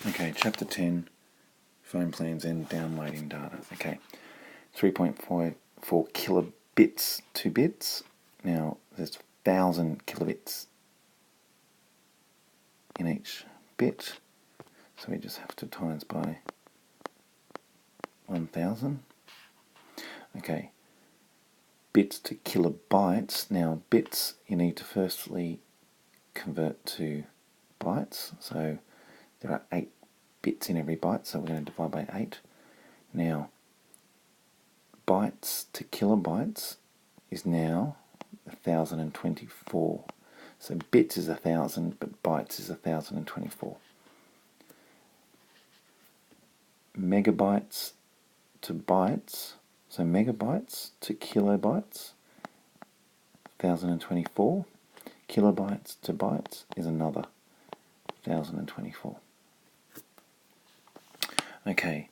Okay, chapter 10, phone plans and downloading data. Okay, 3.54 kilobits to bits. Now, there's 1,000 kilobits in each bit, so we just have to times by 1,000. Okay, bits to kilobytes. Now, bits you need to firstly convert to bytes, so there are 8 bits in every byte, so we're going to divide by 8. Now, bytes to kilobytes is now 1,024. So bits is 1,000, but bytes is 1,024. Megabytes to bytes, so megabytes to kilobytes, 1,024. Kilobytes to bytes is another 1,024. Okay,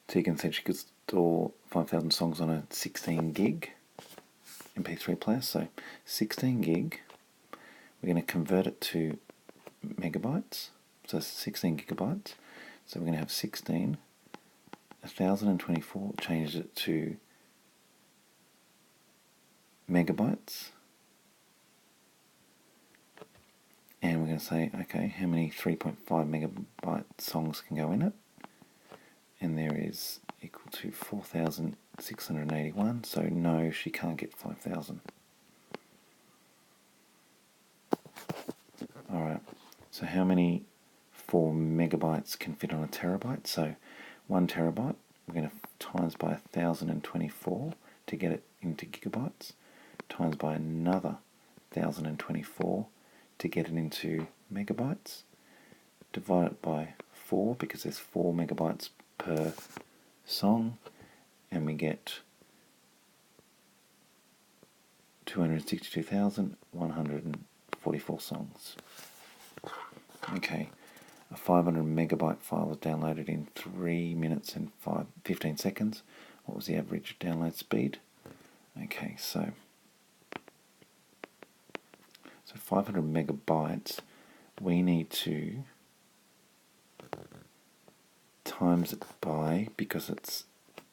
Tegan said she could store 5,000 songs on a 16 gig MP3 player. So 16 gig, we're going to convert it to megabytes, so 16 gigabytes. So we're going to have 16, 1,024, change it to megabytes. And we're going to say, okay, how many 3.5 megabyte songs can go in it? And there is equal to 4,681, so no, she can't get 5,000. Alright, so how many 4 megabytes can fit on a terabyte? So 1 terabyte, we're going to times by 1,024 to get it into gigabytes, times by another 1,024 to get it into megabytes, divide it by 4 because there's 4 megabytes per song, and we get 262,144 songs. Okay, a 500 megabyte file was downloaded in 3 minutes and 15 seconds. What was the average download speed? Okay, so 500 megabytes, we need to times it by, because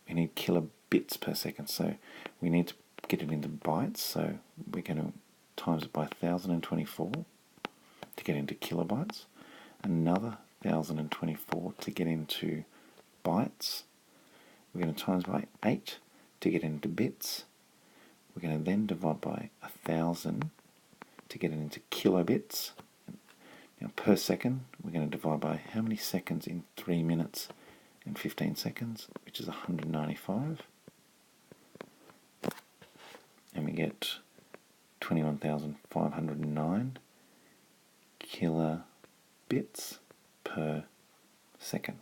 we need kilobits per second, so we need to get it into bytes, so we're going to times it by 1,024 to get into kilobytes, another 1,024 to get into bytes, we're going to times by 8 to get into bits, we're going to then divide by 1,000 to get it into kilobits. Now per second, we're going to divide by how many seconds in 3 minutes and 15 seconds, which is 195. And we get 21,509 kilobits per second.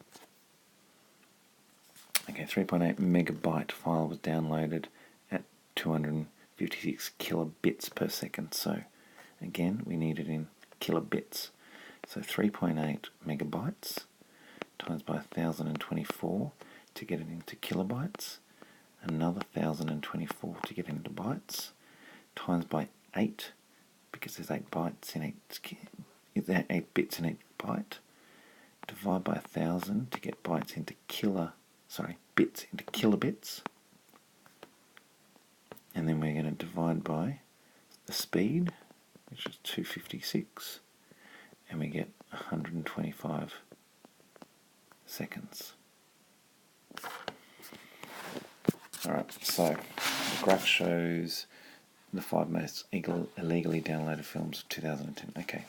Okay, 3.8 megabyte file was downloaded at 256 kilobits per second. So again, we need it in kilobits. So 3.8 megabytes times by 1,024 to get it into kilobytes, another 1,024 to get into bytes, times by 8 because there's 8 bytes in each, 8 bits in each byte, divide by 1,000 to get bits into kilobits, and then we're going to divide by the speed, which is 256, and we get 125 seconds. Alright, so the graph shows the 5 most illegally downloaded films of 2010. Okay,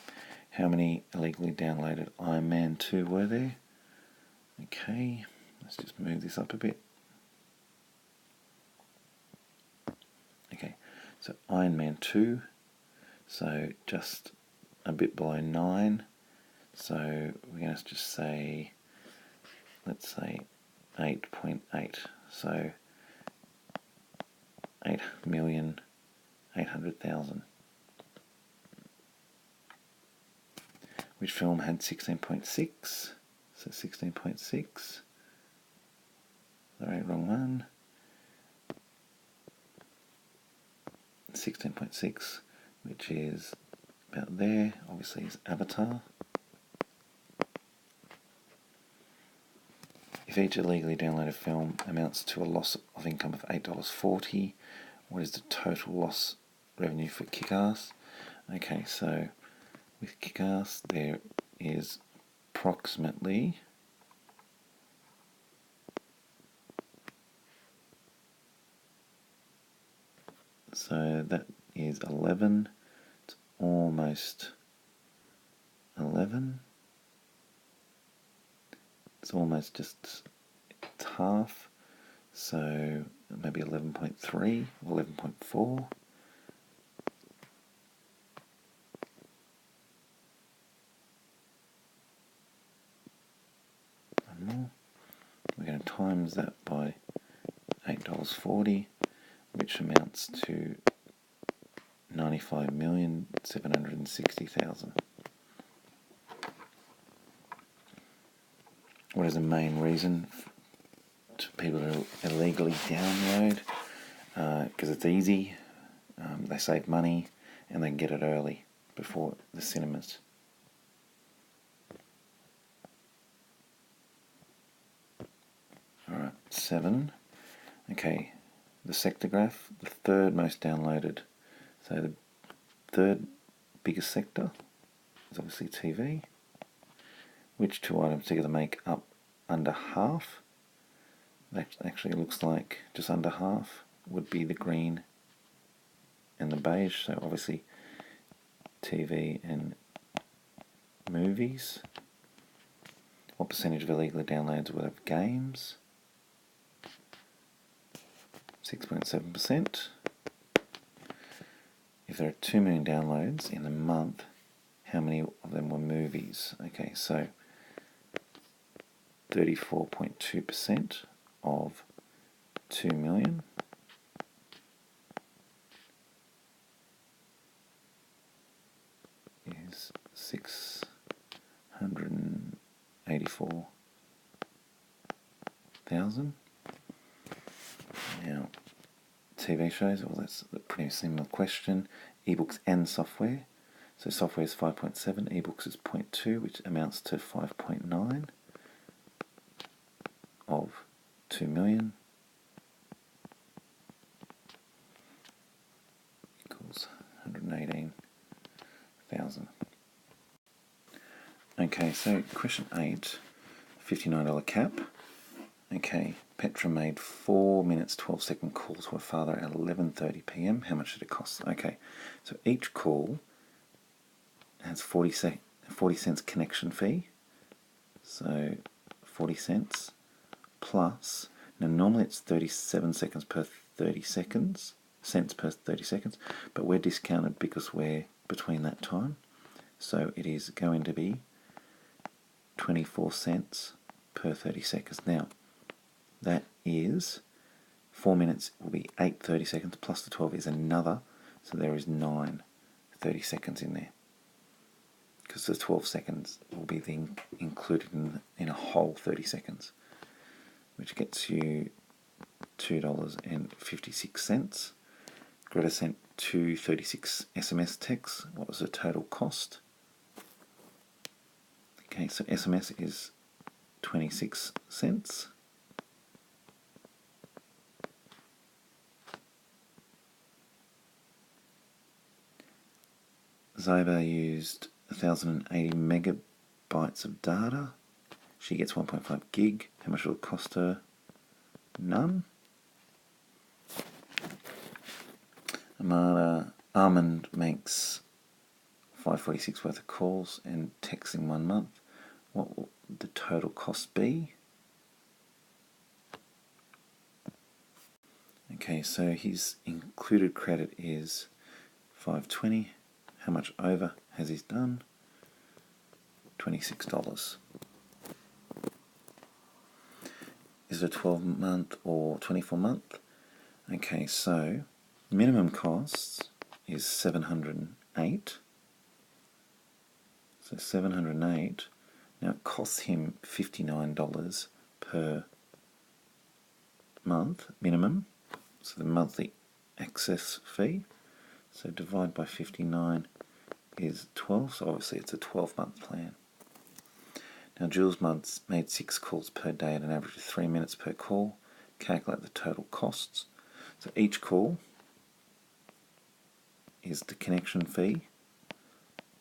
how many illegally downloaded Iron Man 2 were there? Okay, let's just move this up a bit. Okay, so Iron Man 2, so just a bit below 9, so we're going to just say, let's say 8.8, so 8,800,000. Which film had 16.6? So 16.6. Sorry, wrong one. 16.6, which is about there, obviously is Avatar. If each illegally downloaded film amounts to a loss of income of $8.40, what is the total loss revenue for Kick-Ass? Okay, so with Kick-Ass there is approximately so that is 11. It's almost 11. It's almost just it's half. So maybe 11.3 or 11.4. One more. We're going to times that by $8.40, which amounts to 95,760,000. What is the main reason to people to illegally download? Because it's easy, they save money, and they can get it early before the cinemas. Alright, 7. Okay, the sector graph, the third most downloaded. So the third biggest sector is obviously TV. Which two items together make up under half? That actually looks like just under half would be the green and the beige. So obviously TV and movies. What percentage of illegal downloads would have games? 6.7%. If there are 2 million downloads in a month, how many of them were movies? Okay, so 34.2% of 2 million is 684,000. Now, TV shows, well, that's a pretty similar question. Ebooks and software. So software is 5.7, ebooks is 0.2, which amounts to 5.9 of 2 million equals 118,000. Okay, so question 8, $59 cap. Okay, Petra made 4 minutes 12-second call to her father at 11:30 p.m. How much did it cost? Okay, so each call has 40 cents connection fee. So 40 cents plus, now normally it's 37 seconds per 30 seconds, cents per 30 seconds, but we're discounted because we're between that time. So it is going to be 24 cents per 30 seconds. Now, that is 4 minutes will be 8 30 seconds plus the 12 is another, so there is 9 30 seconds in there. Because the 12 seconds will be included in a whole 30 seconds, which gets you $2.56. Greta sent 236 SMS texts. What was the total cost? Okay, so SMS is 26 cents. Zoba used 1,080 megabytes of data. She gets 1.5 gig. How much will it cost her? None. Armand makes 546 worth of calls and texts in 1 month. What will the total cost be? Okay, so his included credit is 520. How much over has he done? $26. Is it a 12-month or 24-month? Okay, so minimum cost is 708. So 708. Now it costs him $59 per month minimum. So the monthly access fee. So divide by 59 is 12. So obviously it's a 12-month plan. Now Jules made 6 calls per day at an average of 3 minutes per call. Calculate the total costs. So each call is the connection fee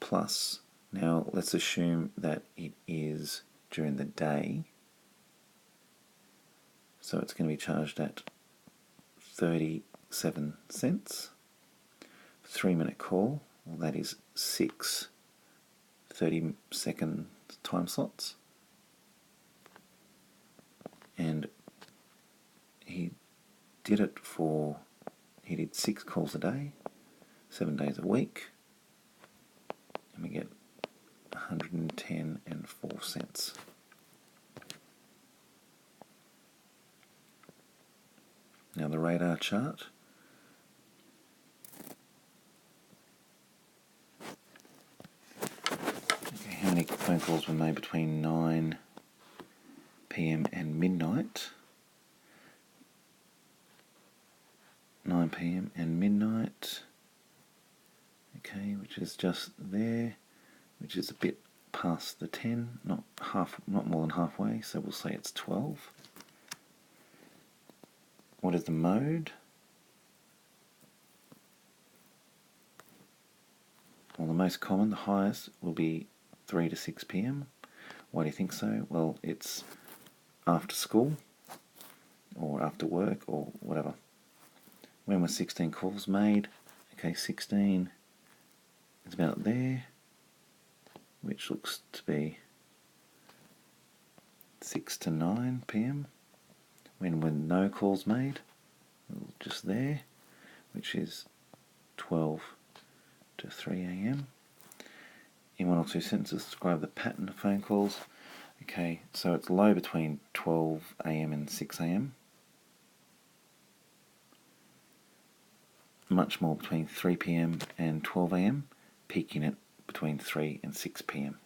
plus, now let's assume that it is during the day, so it's going to be charged at 37 cents. 3-minute call, well, that is 6 30-second time slots, and he did 6 calls a day, 7 days a week, and we get 110.04 cents. Now the radar chart. Okay, how many phone calls were made between 9 PM and midnight? 9 PM and midnight. Okay, which is just there, which is a bit past the 10, not more than halfway, so we'll say it's 12. What is the mode? Well, the most common, the highest, will be 3 to 6 PM. Why do you think so? Well, it's after school, or after work, or whatever. When were 16 calls made? Okay, 16 is about there, which looks to be 6 to 9 PM. When were no calls made? Well, just there, which is 12 to 3 AM. In 1 or 2 sentences, describe the pattern of phone calls. Okay, so it's low between 12 AM and 6 AM. Much more between 3 PM and 12 AM, peaking at between 3 and 6 PM.